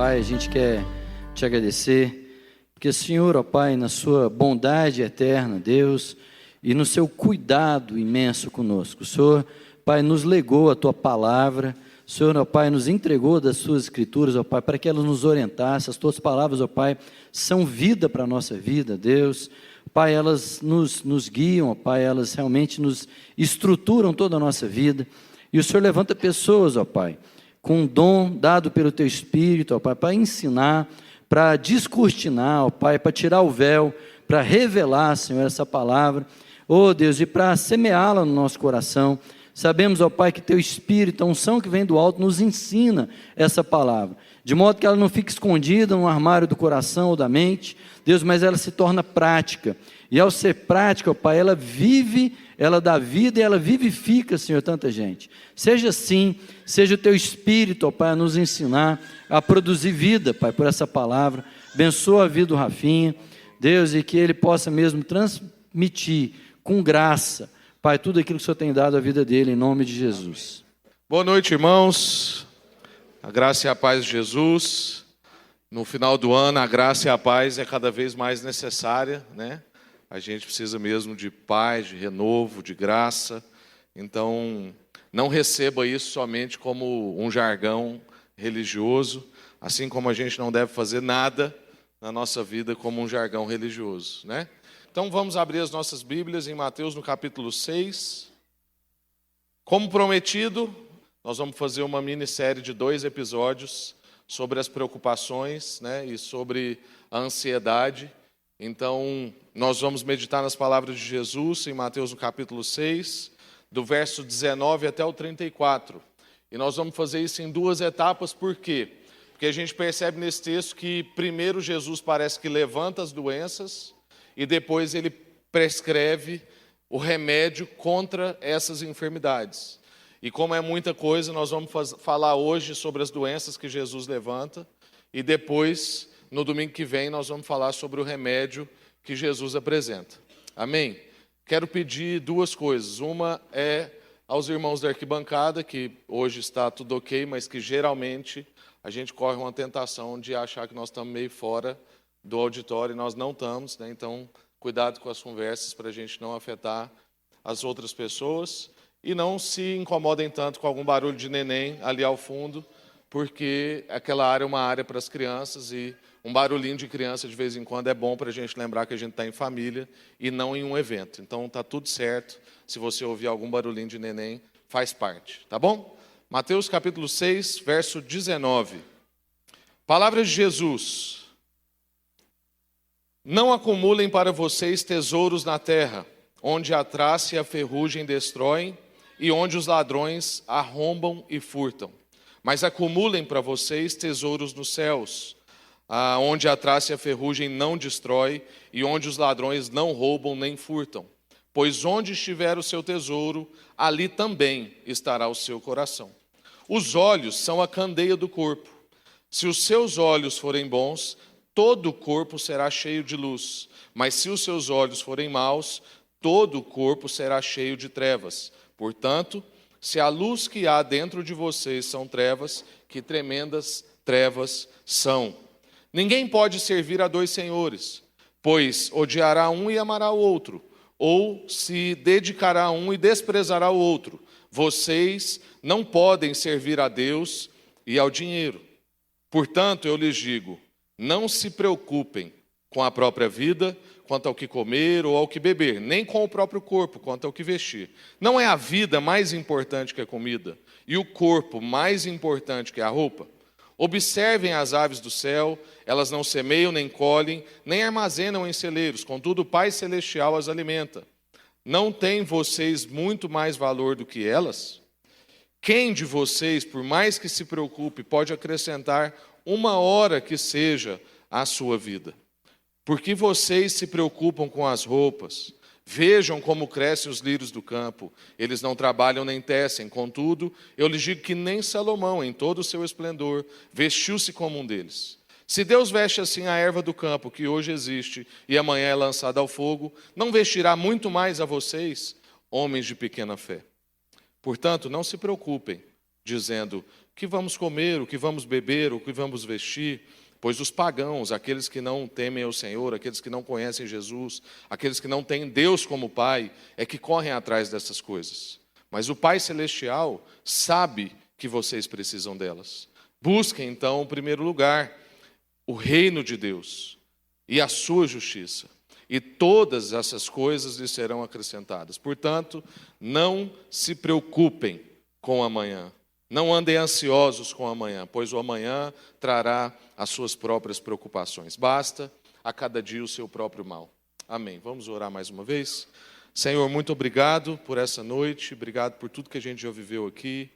Pai, a gente quer te agradecer, porque o Senhor, ó Pai, na sua bondade eterna, Deus, e no seu cuidado imenso conosco, o Senhor, Pai, nos legou a tua palavra, o Senhor, ó Pai, nos entregou das suas escrituras, ó Pai, para que elas nos orientassem. As tuas palavras, ó Pai, são vida para a nossa vida, Deus. Pai, elas nos guiam, ó Pai, elas realmente nos estruturam toda a nossa vida. E o Senhor levanta pessoas, ó Pai, com um dom dado pelo Teu Espírito, ó Pai, para ensinar, para descortinar, ó Pai, para tirar o véu, para revelar, Senhor, essa palavra, ó Deus, e para semeá-la no nosso coração. Sabemos, ó Pai, que Teu Espírito, a unção que vem do alto, nos ensina essa palavra, de modo que ela não fique escondida no armário do coração ou da mente, Deus, mas ela se torna prática, e ao ser prática, ó Pai, ela vive, ela dá vida e ela vivifica, Senhor, tanta gente. Seja assim, seja o Teu Espírito, ó Pai, a nos ensinar a produzir vida, Pai, por essa palavra. Abençoa a vida do Rafinha, Deus, e que ele possa mesmo transmitir com graça, Pai, tudo aquilo que o Senhor tem dado à vida dele, em nome de Jesus. Boa noite, irmãos. A graça e a paz de Jesus. No final do ano, a graça e a paz é cada vez mais necessária, né? A gente precisa mesmo de paz, de renovo, de graça. Então, não receba isso somente como um jargão religioso, assim como a gente não deve fazer nada na nossa vida como um jargão religioso, né? Então, vamos abrir as nossas Bíblias em Mateus, no capítulo 6. Como prometido, nós vamos fazer uma minissérie de 2 episódios sobre as preocupações, né, e sobre a ansiedade. Então, nós vamos meditar nas palavras de Jesus em Mateus, no capítulo 6, do verso 19 até o 34. E nós vamos fazer isso em 2 etapas, por quê? Porque a gente percebe nesse texto que primeiro Jesus parece que levanta as doenças e depois ele prescreve o remédio contra essas enfermidades. E como é muita coisa, nós vamos falar hoje sobre as doenças que Jesus levanta e depois, no domingo que vem, nós vamos falar sobre o remédio que Jesus apresenta. Amém? Quero pedir 2 coisas. Uma é aos irmãos da arquibancada, que hoje está tudo ok, mas que geralmente a gente corre uma tentação de achar que nós estamos meio fora do auditório e nós não estamos, né? Então, cuidado com as conversas para a gente não afetar as outras pessoas. E não se incomodem tanto com algum barulho de neném ali ao fundo, porque aquela área é uma área para as crianças e um barulhinho de criança de vez em quando é bom para a gente lembrar que a gente está em família e não em um evento. Então está tudo certo, se você ouvir algum barulhinho de neném, faz parte, tá bom? Mateus capítulo 6, verso 19. Palavras de Jesus. Não acumulem para vocês tesouros na terra, onde a traça e a ferrugem destroem, e onde os ladrões arrombam e furtam. Mas acumulem para vocês tesouros nos céus, onde a traça e a ferrugem não destrói, e onde os ladrões não roubam nem furtam. Pois onde estiver o seu tesouro, ali também estará o seu coração. Os olhos são a candeia do corpo. Se os seus olhos forem bons, todo o corpo será cheio de luz. Mas se os seus olhos forem maus, todo o corpo será cheio de trevas. Portanto, se a luz que há dentro de vocês são trevas, que tremendas trevas são. Ninguém pode servir a 2 senhores, pois odiará um e amará o outro, ou se dedicará a um e desprezará o outro. Vocês não podem servir a Deus e ao dinheiro. Portanto, eu lhes digo, não se preocupem com a própria vida, quanto ao que comer ou ao que beber, nem com o próprio corpo, quanto ao que vestir. Não é a vida mais importante que a comida, e o corpo mais importante que a roupa? Observem as aves do céu, elas não semeiam, nem colhem, nem armazenam em celeiros, contudo o Pai Celestial as alimenta. Não têm vocês muito mais valor do que elas? Quem de vocês, por mais que se preocupe, pode acrescentar 1 hora que seja à sua vida? Porque vocês se preocupam com as roupas? Vejam como crescem os lírios do campo. Eles não trabalham nem tecem. Contudo, eu lhes digo que nem Salomão, em todo o seu esplendor, vestiu-se como um deles. Se Deus veste assim a erva do campo, que hoje existe e amanhã é lançada ao fogo, não vestirá muito mais a vocês, homens de pequena fé? Portanto, não se preocupem dizendo: o que vamos comer, o que vamos beber, o que vamos vestir? Pois os pagãos, aqueles que não temem ao Senhor, aqueles que não conhecem Jesus, aqueles que não têm Deus como Pai, é que correm atrás dessas coisas. Mas o Pai Celestial sabe que vocês precisam delas. Busquem, então, em primeiro lugar, o reino de Deus e a sua justiça, e todas essas coisas lhes serão acrescentadas. Portanto, não se preocupem com o amanhã. Não andem ansiosos com o amanhã, pois o amanhã trará as suas próprias preocupações. Basta a cada dia o seu próprio mal. Amém. Vamos orar mais uma vez? Senhor, muito obrigado por essa noite, obrigado por tudo que a gente já viveu aqui,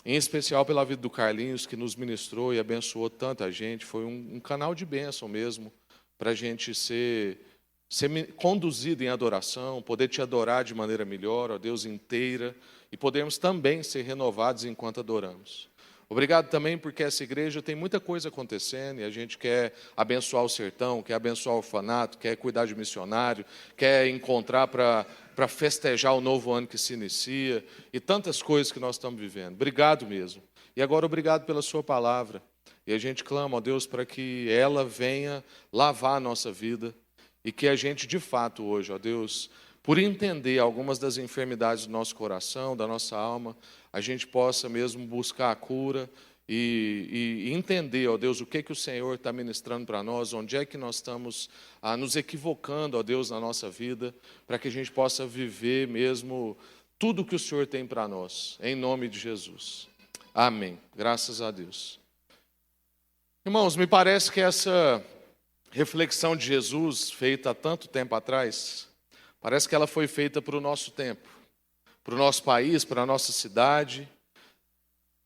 em especial pela vida do Carlinhos, que nos ministrou e abençoou tanta gente. Foi um canal de bênção mesmo, para a gente ser conduzido em adoração, poder te adorar de maneira melhor, ó Deus, inteira, e podermos também ser renovados enquanto adoramos. Obrigado também porque essa igreja tem muita coisa acontecendo e a gente quer abençoar o sertão, quer abençoar o orfanato, quer cuidar de missionário, quer encontrar para festejar o novo ano que se inicia e tantas coisas que nós estamos vivendo. Obrigado mesmo. E agora obrigado pela sua palavra. E a gente clama, ó Deus, para que ela venha lavar a nossa vida e que a gente, de fato, hoje, ó Deus, por entender algumas das enfermidades do nosso coração, da nossa alma, a gente possa mesmo buscar a cura e entender, ó Deus, o que o Senhor está ministrando para nós, onde é que nós estamos nos equivocando, ó Deus, na nossa vida, para que a gente possa viver mesmo tudo o que o Senhor tem para nós, em nome de Jesus. Amém. Graças a Deus. Irmãos, me parece que essa reflexão de Jesus, feita há tanto tempo atrás, parece que ela foi feita para o nosso tempo, para o nosso país, para a nossa cidade,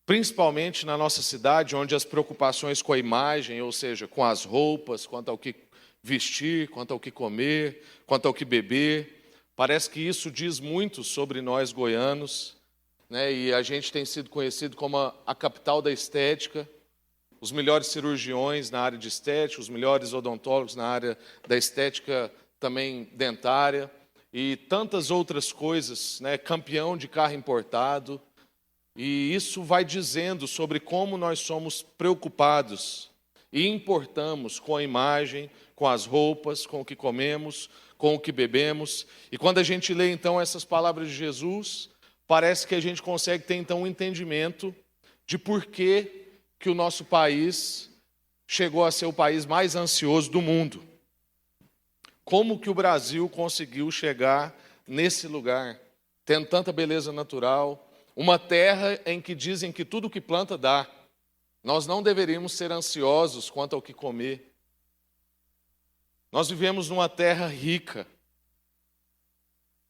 principalmente na nossa cidade, onde as preocupações com a imagem, ou seja, com as roupas, quanto ao que vestir, quanto ao que comer, quanto ao que beber, parece que isso diz muito sobre nós goianos, né? E a gente tem sido conhecido como a capital da estética, os melhores cirurgiões na área de estética, os melhores odontólogos na área da estética também dentária, e tantas outras coisas, né? Campeão de carro importado. E isso vai dizendo sobre como nós somos preocupados e importamos com a imagem, com as roupas, com o que comemos, com o que bebemos. E quando a gente lê, então, essas palavras de Jesus, parece que a gente consegue ter, então, um entendimento de por que o nosso país chegou a ser o país mais ansioso do mundo. Como que o Brasil conseguiu chegar nesse lugar, tendo tanta beleza natural, uma terra em que dizem que tudo que planta dá. Nós não deveríamos ser ansiosos quanto ao que comer. Nós vivemos numa terra rica.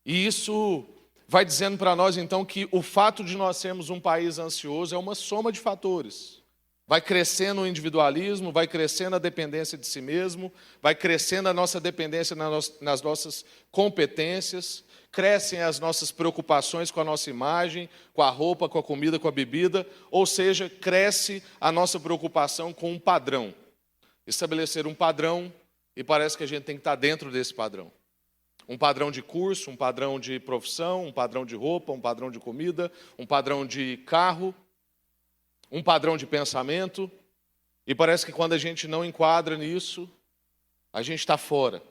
E isso vai dizendo para nós, então, que o fato de nós sermos um país ansioso é uma soma de fatores. Vai crescendo o individualismo, vai crescendo a dependência de si mesmo, vai crescendo a nossa dependência nas nossas competências, crescem as nossas preocupações com a nossa imagem, com a roupa, com a comida, com a bebida, ou seja, cresce a nossa preocupação com um padrão. Estabelecer um padrão, e parece que a gente tem que estar dentro desse padrão. Um padrão de curso, um padrão de profissão, um padrão de roupa, um padrão de comida, um padrão de carro, um padrão de pensamento, e parece que quando a gente não enquadra nisso, a gente está fora.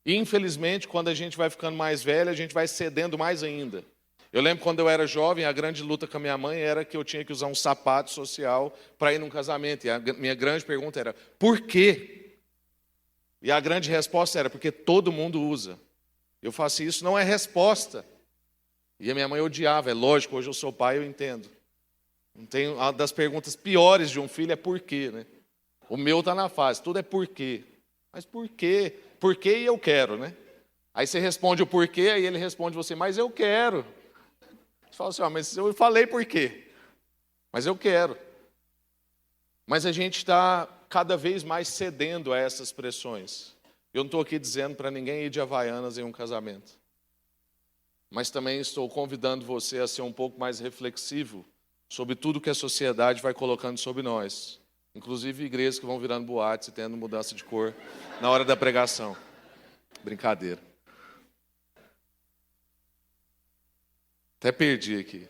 E, infelizmente, quando a gente vai ficando mais velho, a gente vai cedendo mais ainda. Eu lembro quando eu era jovem, a grande luta com a minha mãe era que eu tinha que usar um sapato social para ir num casamento. E a minha grande pergunta era, por quê? E a grande resposta era, porque todo mundo usa. Eu faço isso, não é resposta. E a minha mãe odiava, é lógico, hoje eu sou pai, eu entendo. Não tem, uma das perguntas piores de um filho é por quê, né? O meu está na fase, tudo é por quê. Mas por quê? Por quê e eu quero, né? Aí você responde o porquê, aí ele responde você, mas eu quero. Você fala assim, mas eu falei por quê? Mas eu quero. Mas a gente está cada vez mais cedendo a essas pressões. Eu não estou aqui dizendo para ninguém ir de Havaianas em um casamento. Mas também estou convidando você a ser um pouco mais reflexivo sobre tudo que a sociedade vai colocando sobre nós. Inclusive igrejas que vão virando boates e tendo mudança de cor na hora da pregação. Brincadeira. Até perdi aqui.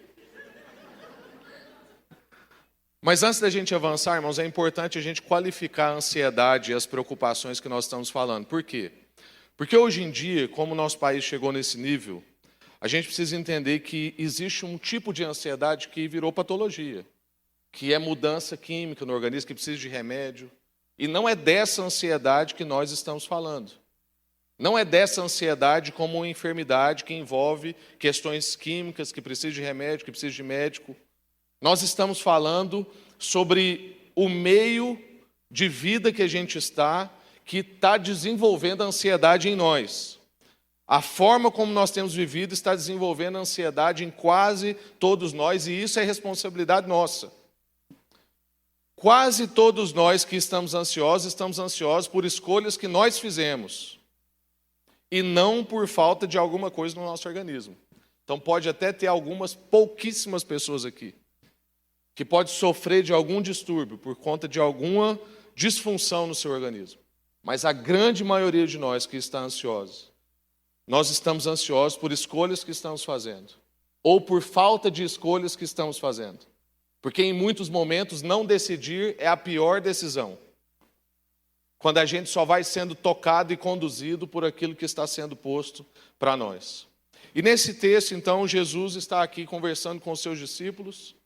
Mas antes da gente avançar, irmãos, é importante a gente qualificar a ansiedade e as preocupações que nós estamos falando. Por quê? Porque hoje em dia, como o nosso país chegou nesse nível, a gente precisa entender que existe um tipo de ansiedade que virou patologia, que é mudança química no organismo, que precisa de remédio. E não é dessa ansiedade que nós estamos falando. Não é dessa ansiedade como uma enfermidade que envolve questões químicas, que precisa de remédio, que precisa de médico. Nós estamos falando sobre o meio de vida que a gente está, que está desenvolvendo a ansiedade em nós. A forma como nós temos vivido está desenvolvendo a ansiedade em quase todos nós, e isso é responsabilidade nossa. Quase todos nós que estamos ansiosos por escolhas que nós fizemos, e não por falta de alguma coisa no nosso organismo. Então pode até ter pouquíssimas pessoas aqui, que pode sofrer de algum distúrbio por conta de alguma disfunção no seu organismo. Mas a grande maioria de nós que está ansiosa, nós estamos ansiosos por escolhas que estamos fazendo, ou por falta de escolhas que estamos fazendo. Porque em muitos momentos não decidir é a pior decisão. Quando a gente só vai sendo tocado e conduzido por aquilo que está sendo posto para nós. E nesse texto, então, Jesus está aqui conversando com os seus discípulos,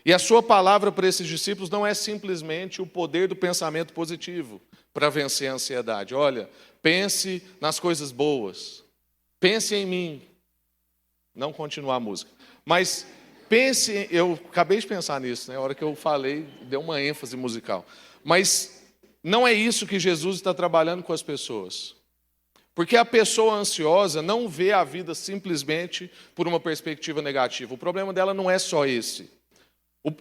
e a sua palavra para esses discípulos não é simplesmente o poder do pensamento positivo para vencer a ansiedade. Olha, pense nas coisas boas, pense em mim. Não continuar a música, mas pense, eu acabei de pensar nisso, né? A hora que eu falei, deu uma ênfase musical. Mas não é isso que Jesus está trabalhando com as pessoas. Porque a pessoa ansiosa não vê a vida simplesmente por uma perspectiva negativa. O problema dela não é só esse.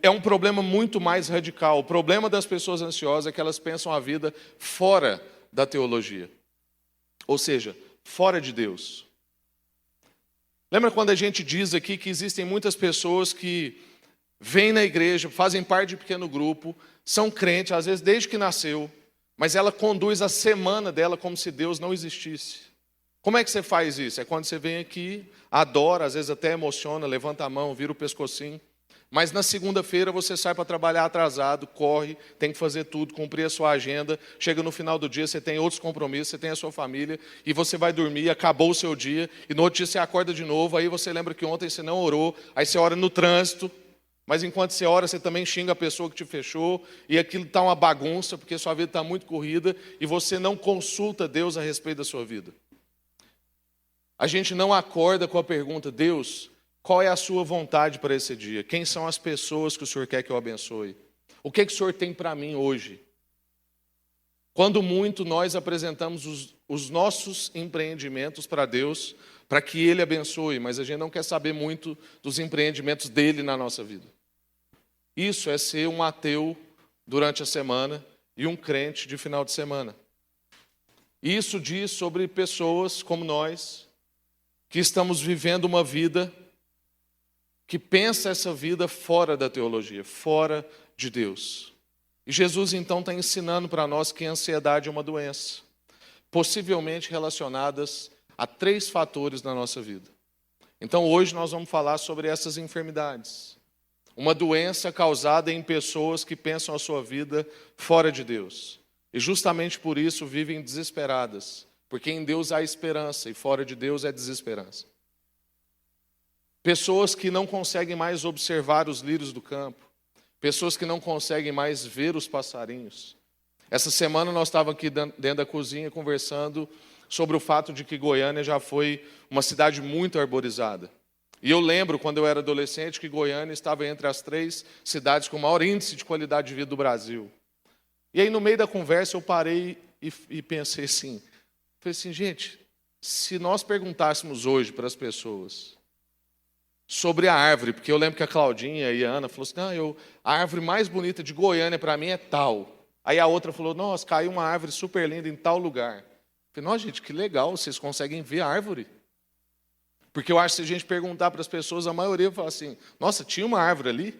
É um problema muito mais radical. O problema das pessoas ansiosas é que elas pensam a vida fora da teologia. Ou seja, fora de Deus. Lembra quando a gente diz aqui que existem muitas pessoas que vêm na igreja, fazem parte de pequeno grupo, são crentes, às vezes desde que nasceu, mas ela conduz a semana dela como se Deus não existisse. Como é que você faz isso? É quando você vem aqui, adora, às vezes até emociona, levanta a mão, vira o pescocinho, mas na segunda-feira você sai para trabalhar atrasado, corre, tem que fazer tudo, cumprir a sua agenda, chega no final do dia, você tem outros compromissos, você tem a sua família, e você vai dormir, acabou o seu dia, e no outro dia você acorda de novo, aí você lembra que ontem você não orou, aí você ora no trânsito, mas enquanto você ora, você também xinga a pessoa que te fechou, e aquilo está uma bagunça, porque sua vida está muito corrida, e você não consulta Deus a respeito da sua vida. A gente não acorda com a pergunta, Deus, qual é a sua vontade para esse dia? Quem são as pessoas que o Senhor quer que eu abençoe? O que o Senhor tem para mim hoje? Quando muito nós apresentamos os nossos empreendimentos para Deus, para que Ele abençoe, mas a gente não quer saber muito dos empreendimentos dEle na nossa vida. Isso é ser um ateu durante a semana e um crente de final de semana. Isso diz sobre pessoas como nós, que estamos vivendo uma vida que pensa essa vida fora da teologia, fora de Deus. E Jesus, então, está ensinando para nós que a ansiedade é uma doença, possivelmente relacionadas a 3 fatores na nossa vida. Então, hoje nós vamos falar sobre essas enfermidades. Uma doença causada em pessoas que pensam a sua vida fora de Deus. E justamente por isso vivem desesperadas, porque em Deus há esperança e fora de Deus é desesperança. Pessoas que não conseguem mais observar os lírios do campo. Pessoas que não conseguem mais ver os passarinhos. Essa semana nós estávamos aqui dentro da cozinha conversando sobre o fato de que Goiânia já foi uma cidade muito arborizada. E eu lembro, quando eu era adolescente, que Goiânia estava entre as 3 cidades com maior índice de qualidade de vida do Brasil. E aí, no meio da conversa, eu parei e pensei assim, gente, se nós perguntássemos hoje para as pessoas sobre a árvore, porque eu lembro que a Claudinha e a Ana falaram assim, a árvore mais bonita de Goiânia para mim é tal. Aí a outra falou, nossa, caiu uma árvore super linda em tal lugar. Eu falei, nossa, gente, que legal, vocês conseguem ver a árvore. Porque eu acho que se a gente perguntar para as pessoas, a maioria vai falar assim, nossa, tinha uma árvore ali?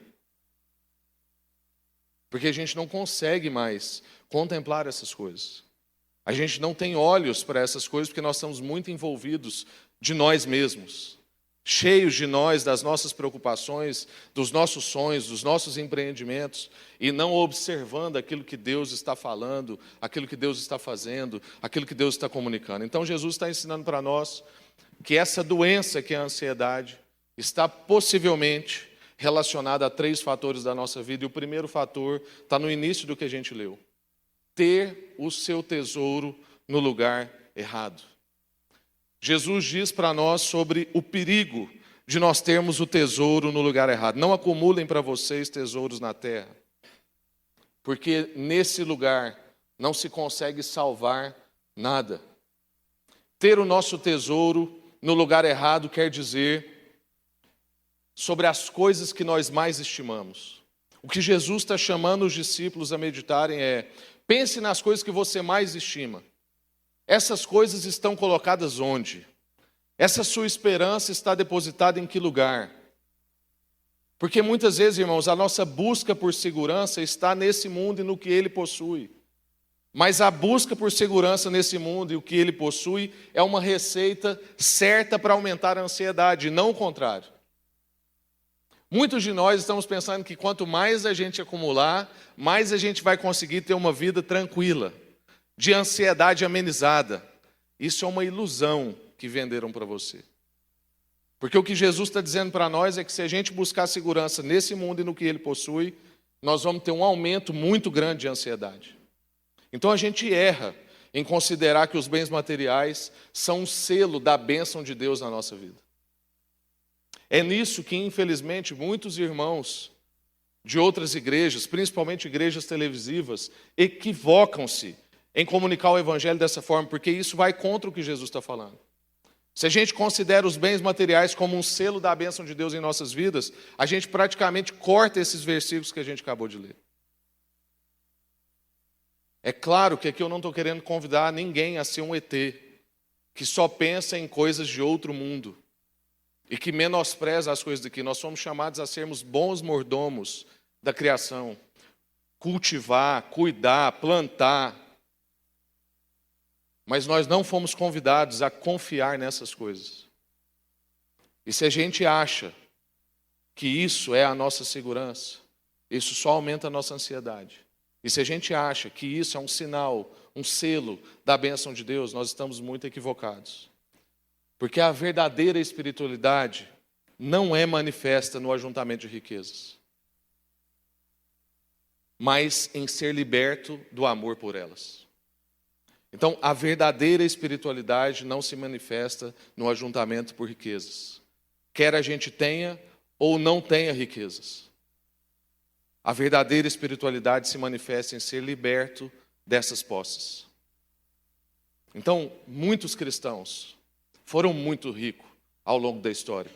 Porque a gente não consegue mais contemplar essas coisas. A gente não tem olhos para essas coisas porque nós estamos muito envolvidos de nós mesmos. cheios de nós, das nossas preocupações, dos nossos sonhos, dos nossos empreendimentos, e não observando aquilo que Deus está falando, aquilo que Deus está fazendo, aquilo que Deus está comunicando. Então Jesus está ensinando para nós que essa doença que é a ansiedade está possivelmente relacionada a 3 fatores da nossa vida, e o primeiro fator está no início do que a gente leu: ter o seu tesouro no lugar errado. Jesus diz para nós sobre o perigo de nós termos o tesouro no lugar errado. Não acumulem para vocês tesouros na terra, porque nesse lugar não se consegue salvar nada. Ter o nosso tesouro no lugar errado quer dizer sobre as coisas que nós mais estimamos. O que Jesus está chamando os discípulos a meditarem é: pense nas coisas que você mais estima. Essas coisas estão colocadas onde? Essa sua esperança está depositada em que lugar? Porque muitas vezes, irmãos, a nossa busca por segurança está nesse mundo e no que ele possui. Mas a busca por segurança nesse mundo e o que ele possui é uma receita certa para aumentar a ansiedade, não o contrário. Muitos de nós estamos pensando que quanto mais a gente acumular, mais a gente vai conseguir ter uma vida tranquila, de ansiedade amenizada. Isso é uma ilusão que venderam para você. Porque o que Jesus está dizendo para nós é que se a gente buscar segurança nesse mundo e no que ele possui, nós vamos ter um aumento muito grande de ansiedade. Então a gente erra em considerar que os bens materiais são um selo da bênção de Deus na nossa vida. É nisso que, infelizmente, muitos irmãos de outras igrejas, principalmente igrejas televisivas, equivocam-se em comunicar o evangelho dessa forma, porque isso vai contra o que Jesus está falando. Se a gente considera os bens materiais como um selo da bênção de Deus em nossas vidas, a gente praticamente corta esses versículos que a gente acabou de ler. É claro que aqui eu não estou querendo convidar ninguém a ser um ET, que só pensa em coisas de outro mundo e que menospreza as coisas daqui. Nós somos chamados a sermos bons mordomos da criação, cultivar, cuidar, plantar. Mas nós não fomos convidados a confiar nessas coisas. E se a gente acha que isso é a nossa segurança, isso só aumenta a nossa ansiedade. E se a gente acha que isso é um sinal, um selo da bênção de Deus, nós estamos muito equivocados. Porque a verdadeira espiritualidade não é manifesta no ajuntamento de riquezas, mas em ser liberto do amor por elas. Então, a verdadeira espiritualidade não se manifesta no ajuntamento por riquezas. Quer a gente tenha ou não tenha riquezas. A verdadeira espiritualidade se manifesta em ser liberto dessas posses. Então, muitos cristãos foram muito ricos ao longo da história.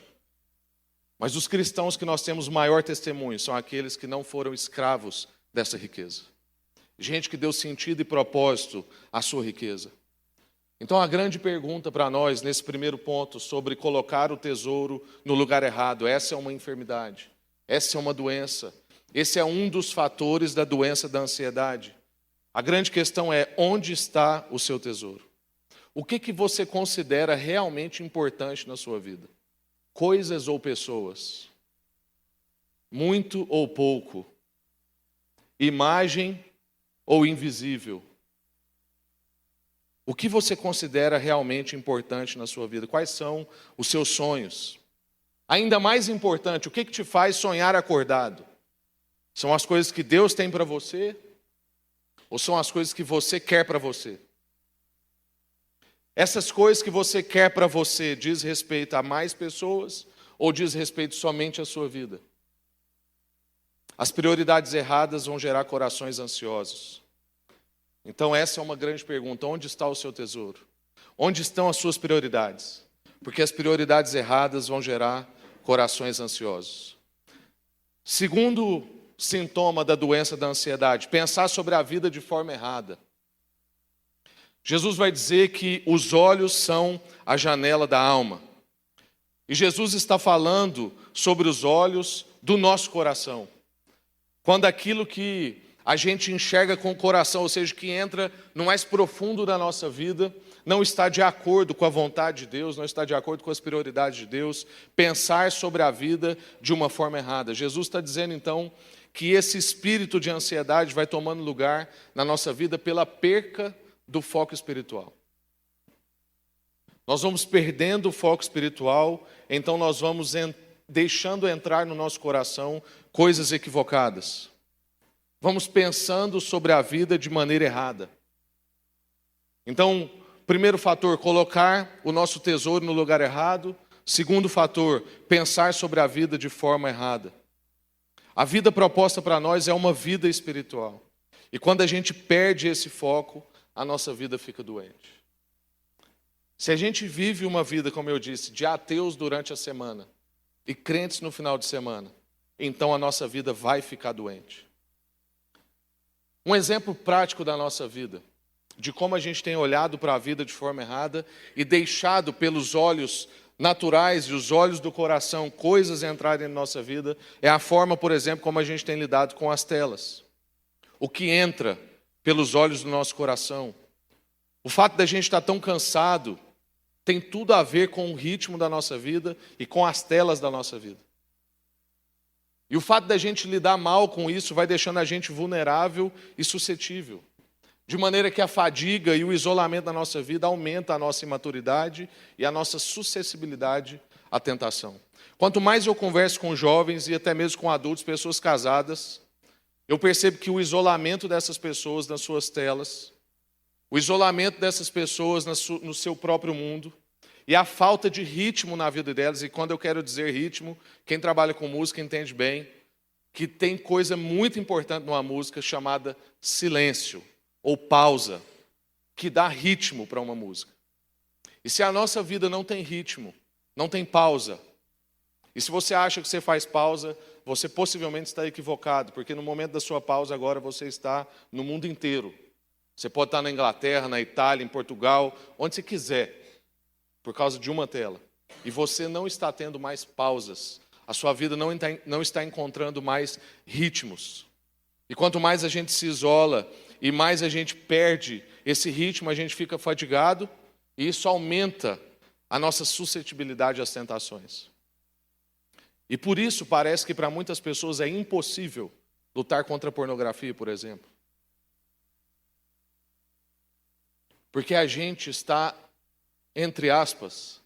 Mas os cristãos que nós temos maior testemunho são aqueles que não foram escravos dessa riqueza. Gente que deu sentido e propósito à sua riqueza. Então a grande pergunta para nós, nesse primeiro ponto, sobre colocar o tesouro no lugar errado, essa é uma enfermidade, essa é uma doença, esse é um dos fatores da doença da ansiedade. A grande questão é: onde está o seu tesouro? O que você considera realmente importante na sua vida? Coisas ou pessoas? Muito ou pouco? Imagem ou invisível? O que você considera realmente importante na sua vida? Quais são os seus sonhos? Ainda mais importante, o que te faz sonhar acordado? São as coisas que Deus tem para você? Ou são as coisas que você quer para você? Essas coisas que você quer para você diz respeito a mais pessoas ou diz respeito somente à sua vida? As prioridades erradas vão gerar corações ansiosos. Então essa é uma grande pergunta: onde está o seu tesouro? Onde estão as suas prioridades? Porque as prioridades erradas vão gerar corações ansiosos. Segundo sintoma da doença da ansiedade: pensar sobre a vida de forma errada. Jesus vai dizer que os olhos são a janela da alma. E Jesus está falando sobre os olhos do nosso coração. Quando aquilo que a gente enxerga com o coração, ou seja, que entra no mais profundo da nossa vida, não está de acordo com a vontade de Deus, não está de acordo com as prioridades de Deus, pensar sobre a vida de uma forma errada. Jesus está dizendo, então, que esse espírito de ansiedade vai tomando lugar na nossa vida pela perca do foco espiritual. Nós vamos perdendo o foco espiritual, então nós vamos deixando entrar no nosso coração coisas equivocadas. Vamos pensando sobre a vida de maneira errada. Então, primeiro fator, colocar o nosso tesouro no lugar errado. Segundo fator, pensar sobre a vida de forma errada. A vida proposta para nós é uma vida espiritual. E quando a gente perde esse foco, a nossa vida fica doente. Se a gente vive uma vida, como eu disse, de ateus durante a semana e crentes no final de semana, então a nossa vida vai ficar doente. Um exemplo prático da nossa vida, de como a gente tem olhado para a vida de forma errada e deixado pelos olhos naturais e os olhos do coração coisas entrarem na nossa vida, é a forma, por exemplo, como a gente tem lidado com as telas. O que entra pelos olhos do nosso coração. O fato da gente estar tão cansado tem tudo a ver com o ritmo da nossa vida e com as telas da nossa vida. E o fato da gente lidar mal com isso vai deixando a gente vulnerável e suscetível. De maneira que a fadiga e o isolamento da nossa vida aumenta a nossa imaturidade e a nossa suscetibilidade à tentação. Quanto mais eu converso com jovens e até mesmo com adultos, pessoas casadas, eu percebo que o isolamento dessas pessoas nas suas telas, o isolamento dessas pessoas no seu próprio mundo e a falta de ritmo na vida delas, e quando eu quero dizer ritmo, quem trabalha com música entende bem que tem coisa muito importante numa música chamada silêncio ou pausa, que dá ritmo para uma música. E se a nossa vida não tem ritmo, não tem pausa, e se você acha que você faz pausa, você possivelmente está equivocado, porque no momento da sua pausa agora você está no mundo inteiro. Você pode estar na Inglaterra, na Itália, em Portugal, onde você quiser, por causa de uma tela. E você não está tendo mais pausas. A sua vida não está encontrando mais ritmos. E quanto mais a gente se isola e mais a gente perde esse ritmo, a gente fica fadigado e isso aumenta a nossa suscetibilidade às tentações. E por isso parece que para muitas pessoas é impossível lutar contra a pornografia, por exemplo. Porque a gente está, entre aspas,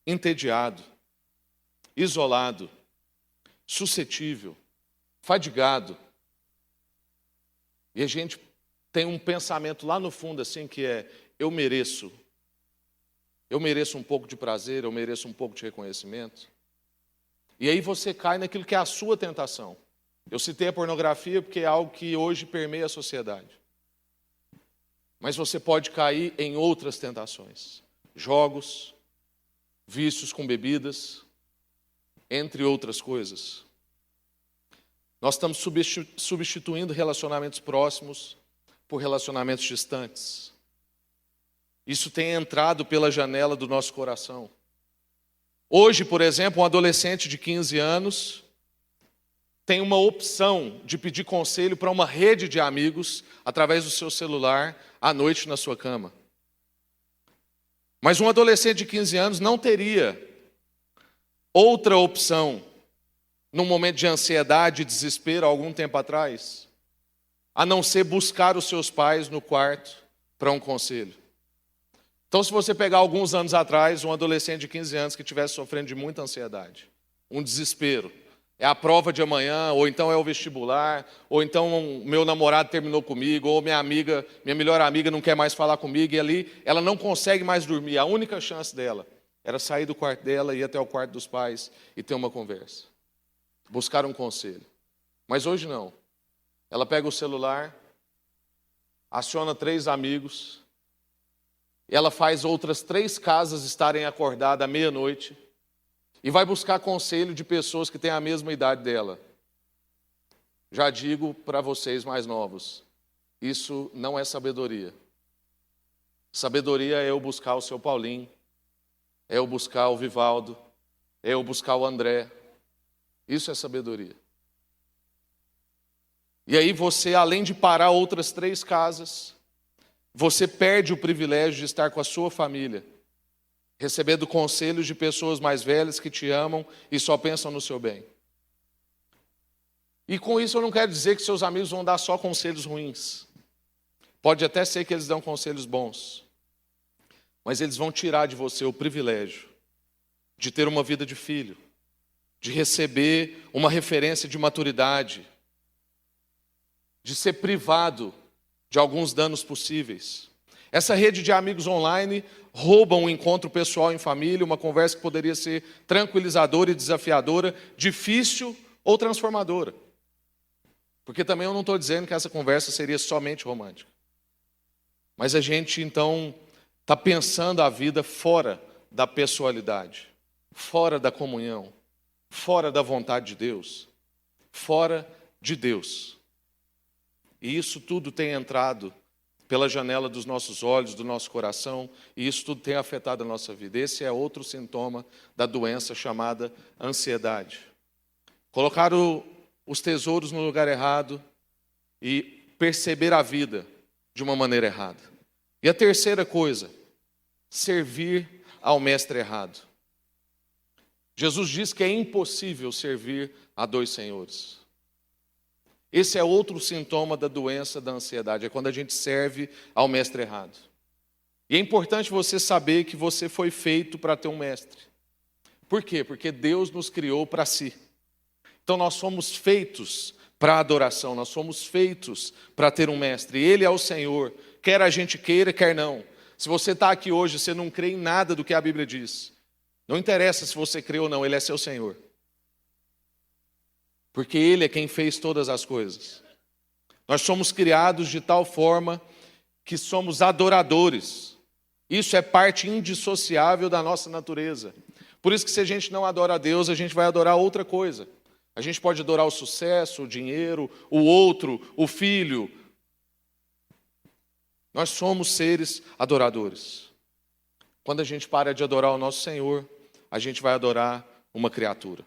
entediado, isolado, suscetível, fadigado. E a gente tem um pensamento lá no fundo assim que é, eu mereço um pouco de prazer, eu mereço um pouco de reconhecimento. E aí você cai naquilo que é a sua tentação. Eu citei a pornografia porque é algo que hoje permeia a sociedade. Mas você pode cair em outras tentações. Jogos, vícios com bebidas, entre outras coisas. Nós estamos substituindo relacionamentos próximos por relacionamentos distantes. Isso tem entrado pela janela do nosso coração. Hoje, por exemplo, um adolescente de 15 anos tem uma opção de pedir conselho para uma rede de amigos através do seu celular à noite na sua cama. Mas um adolescente de 15 anos não teria outra opção num momento de ansiedade e desespero algum tempo atrás, a não ser buscar os seus pais no quarto para um conselho. Então, se você pegar alguns anos atrás, um adolescente de 15 anos que estivesse sofrendo de muita ansiedade, um desespero, é a prova de amanhã, ou então é o vestibular, ou então meu namorado terminou comigo, ou minha melhor amiga não quer mais falar comigo, e ali ela não consegue mais dormir. A única chance dela era sair do quarto dela, ir até o quarto dos pais e ter uma conversa. Buscar um conselho. Mas hoje não. Ela pega o celular, aciona 3 amigos, e ela faz outras 3 casas estarem acordadas à meia-noite e vai buscar conselho de pessoas que têm a mesma idade dela. Já digo para vocês mais novos, isso não é sabedoria. Sabedoria é eu buscar o seu Paulinho, é eu buscar o Vivaldo, é eu buscar o André. Isso é sabedoria. E aí você, além de parar outras 3 casas, você perde o privilégio de estar com a sua família, recebendo conselhos de pessoas mais velhas que te amam e só pensam no seu bem. E com isso eu não quero dizer que seus amigos vão dar só conselhos ruins. Pode até ser que eles dão conselhos bons, mas eles vão tirar de você o privilégio de ter uma vida de filho, de receber uma referência de maturidade, de ser privado de alguns danos possíveis. Essa rede de amigos online rouba um encontro pessoal em família, uma conversa que poderia ser tranquilizadora e desafiadora, difícil ou transformadora. Porque também eu não estou dizendo que essa conversa seria somente romântica. Mas a gente, então, está pensando a vida fora da pessoalidade, fora da comunhão, fora da vontade de Deus, fora de Deus. E isso tudo tem entrado pela janela dos nossos olhos, do nosso coração, e isso tudo tem afetado a nossa vida. Esse é outro sintoma da doença chamada ansiedade. Colocar os tesouros no lugar errado e perceber a vida de uma maneira errada. E a terceira coisa, servir ao mestre errado. Jesus diz que é impossível servir a 2 senhores. Esse é outro sintoma da doença da ansiedade, é quando a gente serve ao mestre errado. E é importante você saber que você foi feito para ter um mestre. Por quê? Porque Deus nos criou para si. Então nós somos feitos para a adoração, nós somos feitos para ter um mestre. Ele é o Senhor, quer a gente queira, quer não. Se você está aqui hoje, você não crê em nada do que a Bíblia diz. Não interessa se você crê ou não, Ele é seu Senhor. Porque Ele é quem fez todas as coisas. Nós somos criados de tal forma que somos adoradores. Isso é parte indissociável da nossa natureza. Por isso que se a gente não adora a Deus, a gente vai adorar outra coisa. A gente pode adorar o sucesso, o dinheiro, o outro, o filho. Nós somos seres adoradores. Quando a gente para de adorar o nosso Senhor, a gente vai adorar uma criatura.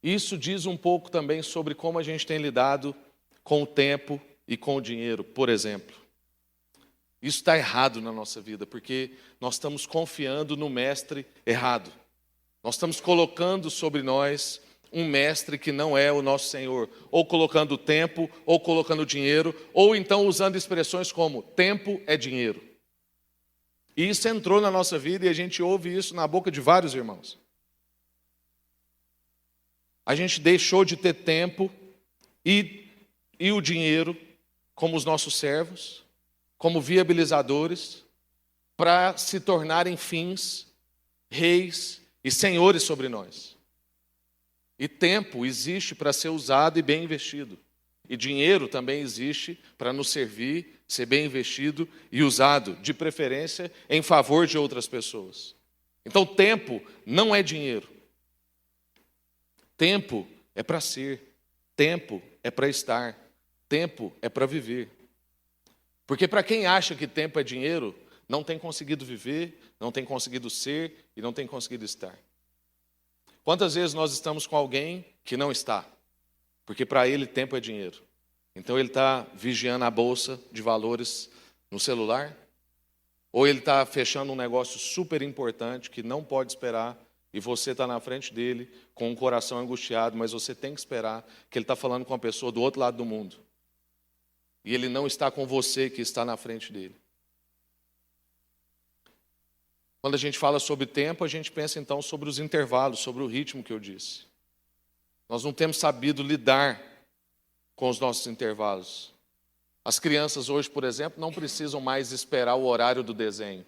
Isso diz um pouco também sobre como a gente tem lidado com o tempo e com o dinheiro, por exemplo. Isso está errado na nossa vida, porque nós estamos confiando no mestre errado. Nós estamos colocando sobre nós um mestre que não é o nosso Senhor, ou colocando tempo, ou colocando dinheiro, ou então usando expressões como tempo é dinheiro. E isso entrou na nossa vida e a gente ouve isso na boca de vários irmãos. A gente deixou de ter tempo e o dinheiro como os nossos servos, como viabilizadores, para se tornarem fins, reis e senhores sobre nós. E tempo existe para ser usado e bem investido. E dinheiro também existe para nos servir, ser bem investido e usado, de preferência, em favor de outras pessoas. Então, tempo não é dinheiro. Tempo é para ser, tempo é para estar, tempo é para viver. Porque para quem acha que tempo é dinheiro, não tem conseguido viver, não tem conseguido ser e não tem conseguido estar. Quantas vezes nós estamos com alguém que não está? Porque para ele tempo é dinheiro. Então ele está vigiando a bolsa de valores no celular, ou ele está fechando um negócio super importante que não pode esperar, e você está na frente dele com um coração angustiado, mas você tem que esperar que ele está falando com uma pessoa do outro lado do mundo. E ele não está com você que está na frente dele. Quando a gente fala sobre tempo, a gente pensa então sobre os intervalos, sobre o ritmo que eu disse. Nós não temos sabido lidar com os nossos intervalos. As crianças hoje, por exemplo, não precisam mais esperar o horário do desenho.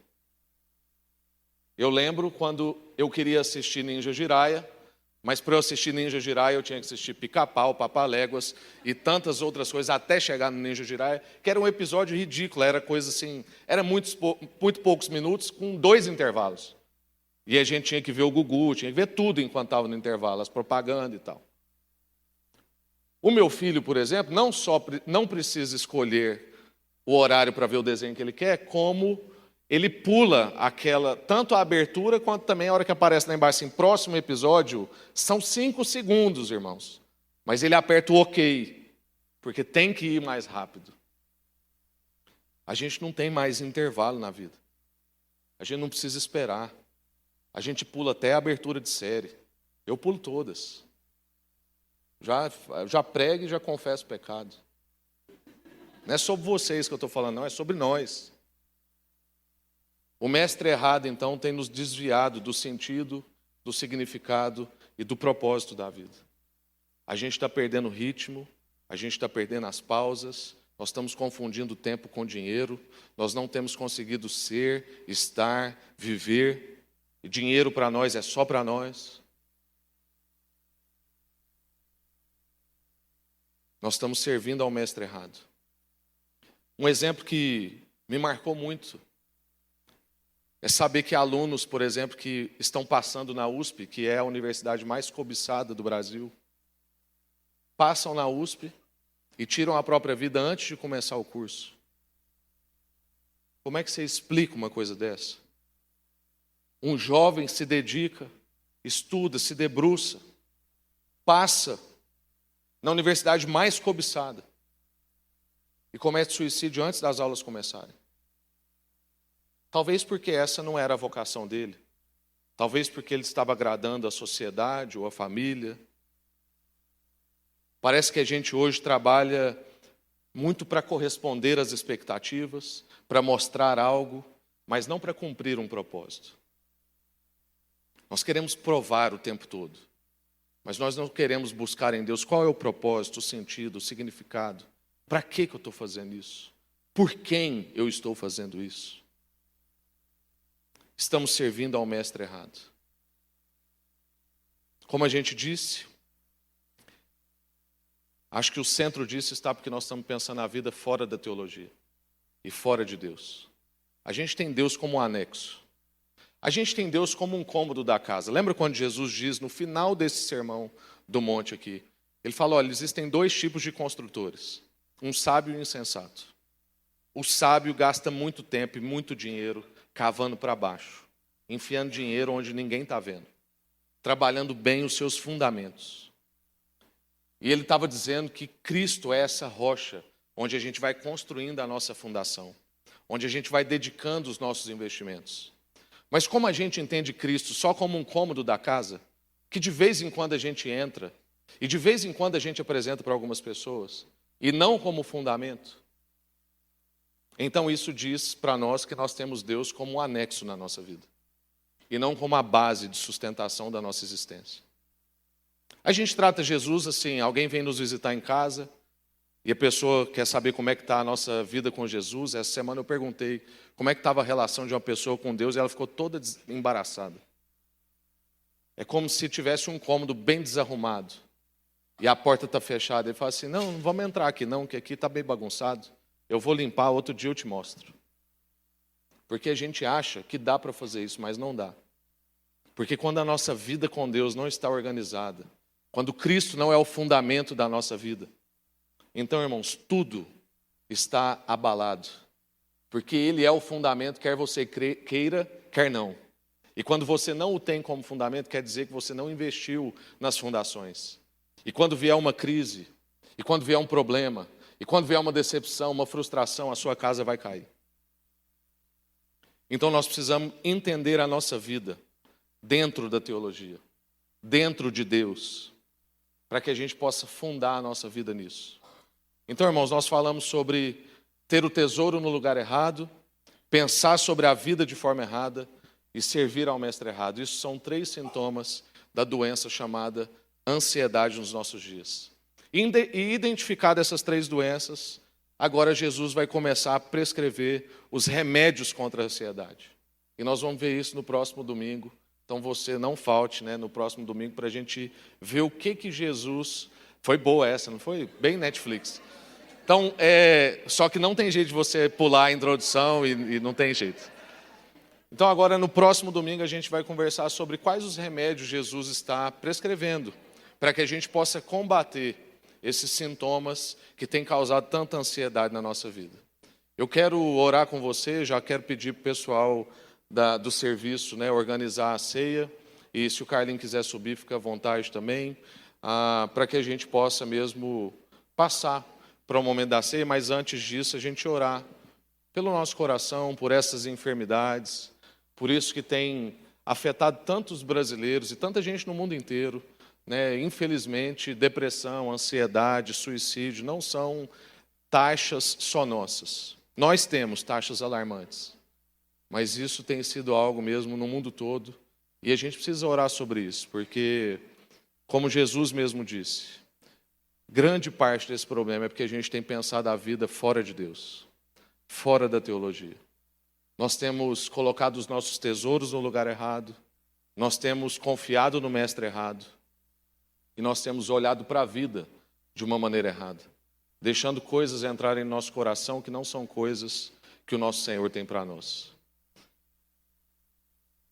Eu lembro quando eu queria assistir Ninja Jiraiya, mas para eu assistir Ninja Jiraiya eu tinha que assistir Pica-Pau, Papaléguas e tantas outras coisas até chegar no Ninja Jiraiya, que era um episódio ridículo, era coisa assim, era muito poucos minutos com 2 intervalos. E a gente tinha que ver o Gugu, tinha que ver tudo enquanto estava no intervalo, as propagandas e tal. O meu filho, por exemplo, não precisa escolher o horário para ver o desenho que ele quer, como ele pula tanto a abertura quanto também a hora que aparece lá embaixo, assim, próximo episódio, são 5 segundos, irmãos. Mas ele aperta o OK, porque tem que ir mais rápido. A gente não tem mais intervalo na vida. A gente não precisa esperar. A gente pula até a abertura de série. Eu pulo todas. Já prego e já confesso pecado. Não é sobre vocês que eu estou falando, não, é sobre nós. O mestre errado, então, tem nos desviado do sentido, do significado e do propósito da vida. A gente está perdendo o ritmo, a gente está perdendo as pausas, nós estamos confundindo tempo com dinheiro, nós não temos conseguido ser, estar, viver, e dinheiro para nós é só para nós. Nós estamos servindo ao mestre errado. Um exemplo que me marcou muito é saber que alunos, por exemplo, que estão passando na USP, que é a universidade mais cobiçada do Brasil, passam na USP e tiram a própria vida antes de começar o curso. Como é que você explica uma coisa dessa? Um jovem se dedica, estuda, se debruça, passa na universidade mais cobiçada e comete suicídio antes das aulas começarem. Talvez porque essa não era a vocação dele. Talvez porque ele estava agradando a sociedade ou a família. Parece que a gente hoje trabalha muito para corresponder às expectativas, para mostrar algo, mas não para cumprir um propósito. Nós queremos provar o tempo todo, mas nós não queremos buscar em Deus qual é o propósito, o sentido, o significado. Para que eu estou fazendo isso? Por quem eu estou fazendo isso? Estamos servindo ao mestre errado. Como a gente disse, acho que o centro disso está porque nós estamos pensando na vida fora da teologia e fora de Deus. A gente tem Deus como um anexo. A gente tem Deus como um cômodo da casa. Lembra quando Jesus diz no final desse sermão do monte aqui? Ele fala, olha, existem dois tipos de construtores. Um sábio e um insensato. O sábio gasta muito tempo e muito dinheiro cavando para baixo, enfiando dinheiro onde ninguém está vendo, trabalhando bem os seus fundamentos. E ele estava dizendo que Cristo é essa rocha onde a gente vai construindo a nossa fundação, onde a gente vai dedicando os nossos investimentos. Mas como a gente entende Cristo só como um cômodo da casa, que de vez em quando a gente entra, e de vez em quando a gente apresenta para algumas pessoas, e não como fundamento, então isso diz para nós que nós temos Deus como um anexo na nossa vida, e não como a base de sustentação da nossa existência. A gente trata Jesus assim, alguém vem nos visitar em casa, e a pessoa quer saber como é que está a nossa vida com Jesus. Essa semana eu perguntei como é que estava a relação de uma pessoa com Deus, e ela ficou toda embaraçada. É como se tivesse um cômodo bem desarrumado, e a porta está fechada. Ele fala assim, não vamos entrar aqui não, que aqui está bem bagunçado. Eu vou limpar, outro dia eu te mostro. Porque a gente acha que dá para fazer isso, mas não dá. Porque quando a nossa vida com Deus não está organizada, quando Cristo não é o fundamento da nossa vida, então, irmãos, tudo está abalado. Porque Ele é o fundamento, quer você queira, quer não. E quando você não o tem como fundamento, quer dizer que você não investiu nas fundações. E quando vier uma crise, e quando vier um problema, e quando vier uma decepção, uma frustração, a sua casa vai cair. Então nós precisamos entender a nossa vida dentro da teologia, dentro de Deus, para que a gente possa fundar a nossa vida nisso. Então, irmãos, nós falamos sobre ter o tesouro no lugar errado, pensar sobre a vida de forma errada e servir ao mestre errado. Isso são 3 sintomas da doença chamada ansiedade nos nossos dias. E identificadas essas 3 doenças, agora Jesus vai começar a prescrever os remédios contra a ansiedade. E nós vamos ver isso no próximo domingo. Então você não falte, no próximo domingo para a gente ver o que Jesus... Foi boa essa, não foi? Bem Netflix. Então, só que não tem jeito de você pular a introdução e não tem jeito. Então agora no próximo domingo a gente vai conversar sobre quais os remédios Jesus está prescrevendo para que a gente possa combater esses sintomas que têm causado tanta ansiedade na nossa vida. Eu quero orar com você, já quero pedir para o pessoal do serviço organizar a ceia, e se o Carlinhos quiser subir, fica à vontade também. para que a gente possa mesmo passar para o momento da ceia, mas antes disso a gente orar pelo nosso coração, por essas enfermidades, por isso que tem afetado tantos brasileiros e tanta gente no mundo inteiro, né? Infelizmente, depressão, ansiedade, suicídio não são taxas só nossas. Nós temos taxas alarmantes, mas isso tem sido algo mesmo no mundo todo, e a gente precisa orar sobre isso, porque, como Jesus mesmo disse, grande parte desse problema é porque a gente tem pensado a vida fora de Deus, fora da teologia. Nós temos colocado os nossos tesouros no lugar errado, nós temos confiado no mestre errado, e nós temos olhado para a vida de uma maneira errada, deixando coisas entrarem no nosso coração que não são coisas que o nosso Senhor tem para nós.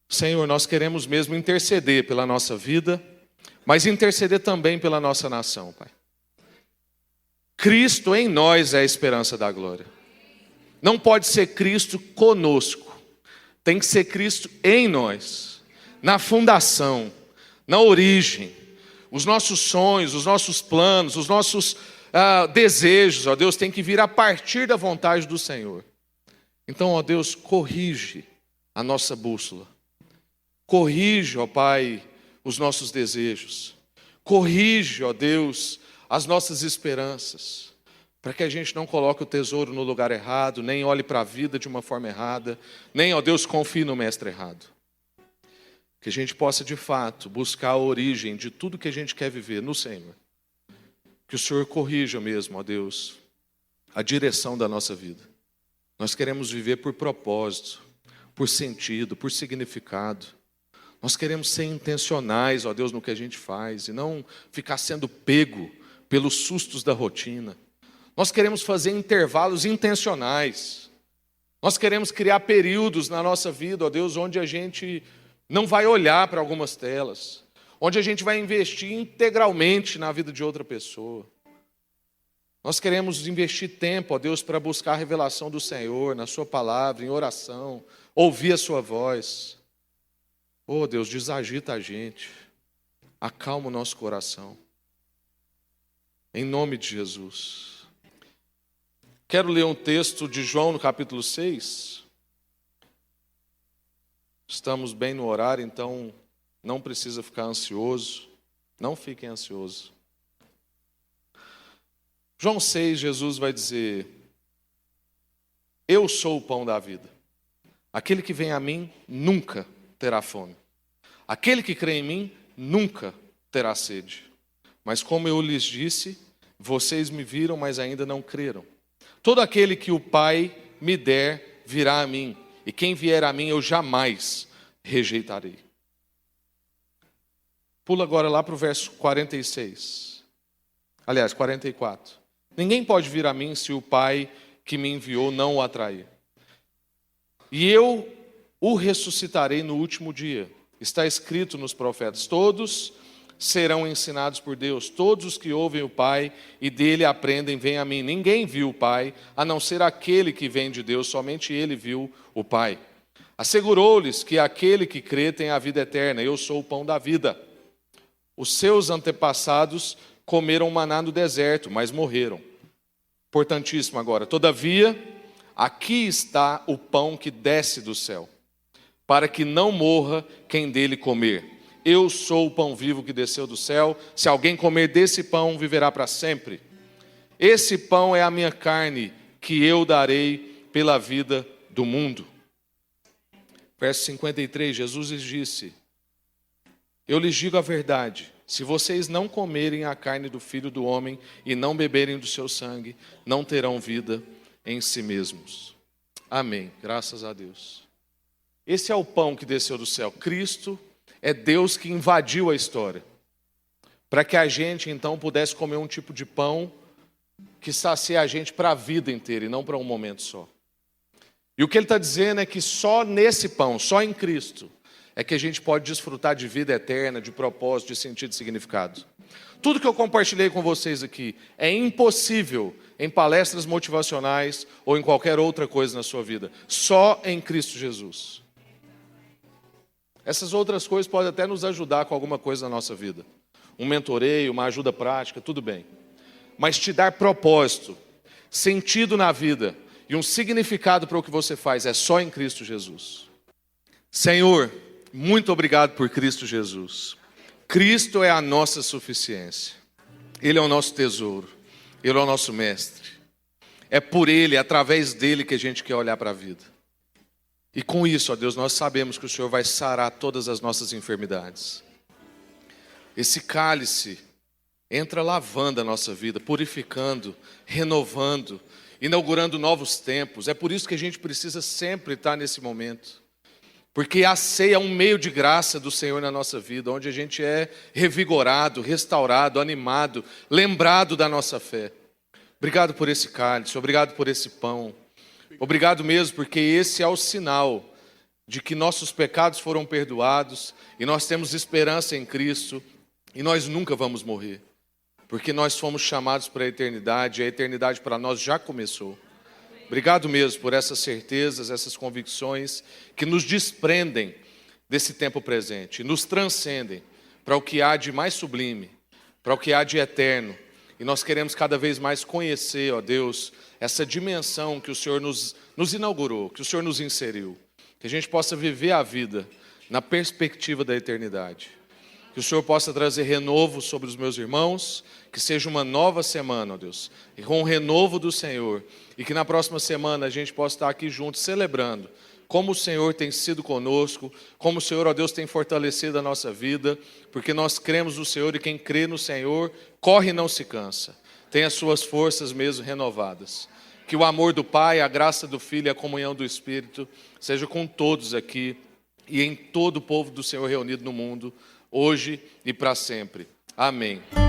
Senhor, nós queremos mesmo interceder pela nossa vida, mas interceder também pela nossa nação, Pai. Cristo em nós é a esperança da glória. Não pode ser Cristo conosco, tem que ser Cristo em nós, na fundação, na origem. Os nossos sonhos, os nossos planos, os nossos desejos, ó Deus, tem que vir a partir da vontade do Senhor. Então, ó Deus, corrige a nossa bússola. Corrige, ó Pai, os nossos desejos. Corrige, ó Deus, as nossas esperanças, para que a gente não coloque o tesouro no lugar errado, nem olhe para a vida de uma forma errada, nem, ó Deus, confie no mestre errado. Que a gente possa, de fato, buscar a origem de tudo que a gente quer viver no Senhor. Que o Senhor corrija mesmo, ó Deus, a direção da nossa vida. Nós queremos viver por propósito, por sentido, por significado. Nós queremos ser intencionais, ó Deus, no que a gente faz, e não ficar sendo pego pelos sustos da rotina. Nós queremos fazer intervalos intencionais. Nós queremos criar períodos na nossa vida, ó Deus, onde a gente não vai olhar para algumas telas, onde a gente vai investir integralmente na vida de outra pessoa. Nós queremos investir tempo, ó Deus, para buscar a revelação do Senhor, na sua palavra, em oração, ouvir a sua voz. Ó Deus, desagita a gente, acalma o nosso coração. Em nome de Jesus. Quero ler um texto de João no capítulo 6. Estamos bem no horário, então não precisa ficar ansioso. Não fiquem ansiosos. João 6, Jesus vai dizer: eu sou o pão da vida. Aquele que vem a mim nunca terá fome. Aquele que crê em mim nunca terá sede. Mas como eu lhes disse, vocês me viram, mas ainda não creram. Todo aquele que o Pai me der virá a mim, e quem vier a mim eu jamais rejeitarei. Pula agora lá para o verso 46. Aliás, 44. Ninguém pode vir a mim se o Pai que me enviou não o atrair. E eu o ressuscitarei no último dia. Está escrito nos profetas: todos serão ensinados por Deus. Todos os que ouvem o Pai e dele aprendem, vêm a mim. Ninguém viu o Pai, a não ser aquele que vem de Deus. Somente ele viu o Pai. Assegurou-lhes que aquele que crê tem a vida eterna. Eu sou o pão da vida. Os seus antepassados comeram maná no deserto, mas morreram. Importantíssimo agora. Todavia, aqui está o pão que desce do céu, para que não morra quem dele comer. Eu sou o pão vivo que desceu do céu. Se alguém comer desse pão, viverá para sempre. Esse pão é a minha carne, que eu darei pela vida do mundo. Verso 53, Jesus lhes disse: eu lhes digo a verdade, se vocês não comerem a carne do Filho do Homem e não beberem do seu sangue, não terão vida em si mesmos. Amém, graças a Deus. Esse é o pão que desceu do céu. Cristo é Deus que invadiu a história, para que a gente então pudesse comer um tipo de pão que sacia a gente para a vida inteira e não para um momento só. E o que ele está dizendo é que só nesse pão, só em Cristo, é que a gente pode desfrutar de vida eterna, de propósito, de sentido e significado. Tudo que eu compartilhei com vocês aqui é impossível em palestras motivacionais ou em qualquer outra coisa na sua vida. Só em Cristo Jesus. Essas outras coisas podem até nos ajudar com alguma coisa na nossa vida. um mentoreio, uma ajuda prática, tudo bem. Mas te dar propósito, sentido na vida e um significado para o que você faz é só em Cristo Jesus. Senhor, muito obrigado por Cristo Jesus. Cristo é a nossa suficiência. Ele é o nosso tesouro. Ele é o nosso mestre. É por Ele, através dEle que a gente quer olhar para a vida. E com isso, ó Deus, nós sabemos que o Senhor vai sarar todas as nossas enfermidades. Esse cálice entra lavando a nossa vida, purificando, renovando, inaugurando novos tempos. É por isso que a gente precisa sempre estar nesse momento. Porque a ceia é um meio de graça do Senhor na nossa vida, onde a gente é revigorado, restaurado, animado, lembrado da nossa fé. Obrigado por esse cálice, obrigado por esse pão. Obrigado mesmo, porque esse é o sinal de que nossos pecados foram perdoados e nós temos esperança em Cristo e nós nunca vamos morrer. Porque nós fomos chamados para a eternidade para nós já começou. Obrigado mesmo por essas certezas, essas convicções que nos desprendem desse tempo presente, nos transcendem para o que há de mais sublime, para o que há de eterno. E nós queremos cada vez mais conhecer, ó Deus, essa dimensão que o Senhor nos inaugurou, que o Senhor nos inseriu. Que a gente possa viver a vida na perspectiva da eternidade. Que o Senhor possa trazer renovo sobre os meus irmãos, que seja uma nova semana, ó Deus, e com o renovo do Senhor. E que na próxima semana a gente possa estar aqui juntos celebrando como o Senhor tem sido conosco, como o Senhor, ó Deus, tem fortalecido a nossa vida, porque nós cremos no Senhor e quem crê no Senhor corre e não se cansa, tem as suas forças mesmo renovadas. Que o amor do Pai, a graça do Filho e a comunhão do Espírito seja com todos aqui e em todo o povo do Senhor reunido no mundo, hoje e para sempre. Amém.